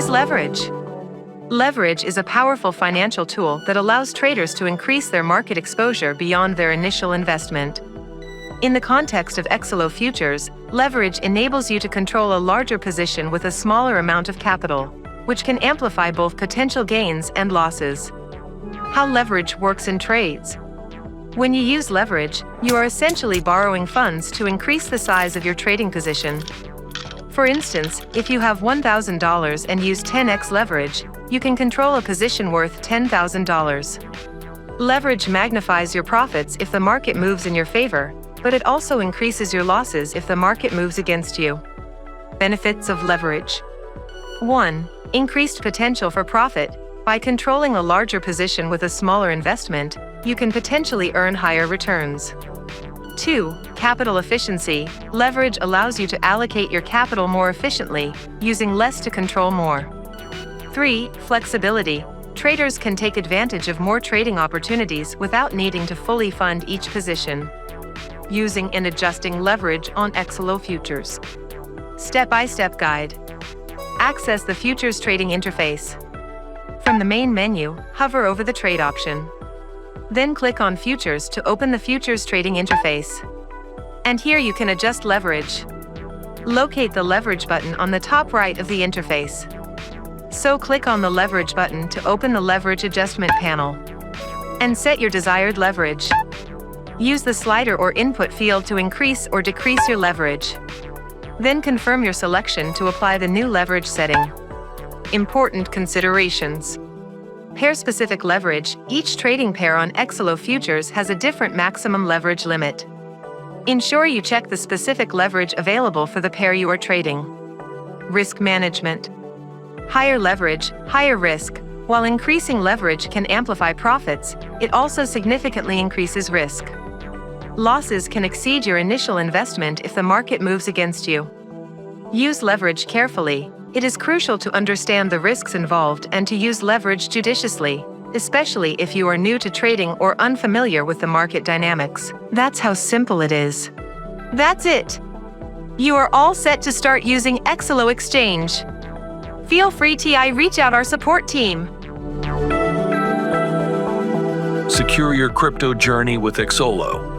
is leverage? Leverage is a powerful financial tool that allows traders to increase their market exposure beyond their initial investment. In the context of EXOLO Futures, leverage enables you to control a larger position with a smaller amount of capital, which can amplify both potential gains and losses. How leverage works in trades. When you use leverage, you are essentially borrowing funds to increase the size of your trading position. For instance, if you have $1,000 and use 10x leverage, you can control a position worth $10,000. Leverage magnifies your profits if the market moves in your favor, but it also increases your losses if the market moves against you. Benefits of leverage. 1. Increased potential for profit. By controlling a larger position with a smaller investment, you can potentially earn higher returns. 2. Capital efficiency. Leverage allows you to allocate your capital more efficiently, using less to control more. 3. Flexibility. Traders can take advantage of more trading opportunities without needing to fully fund each position. Using and adjusting leverage on EXOLO Futures. Step-by-step guide. Access the Futures trading interface. From the main menu, hover over the trade option. Then click on Futures to open the Futures trading interface. And here you can adjust leverage. Locate the leverage button on the top right of the interface. So click on the leverage button to open the leverage adjustment panel. And set your desired leverage. Use the slider or input field to increase or decrease your leverage. Then confirm your selection to apply the new leverage setting. Important considerations. Pair-specific leverage. Each trading pair on EXOLO Futures has a different maximum leverage limit. Ensure you check the specific leverage available for the pair you are trading. Risk management. Higher leverage, higher risk. While increasing leverage can amplify profits, it also significantly increases risk. Losses can exceed your initial investment if the market moves against you. Use leverage carefully. It is crucial to understand the risks involved and to use leverage judiciously, especially if you are new to trading or unfamiliar with the market dynamics. That's how simple it is. That's it! You are all set to start using EXOLO Exchange. Feel free to reach out our support team. Secure your crypto journey with EXOLO.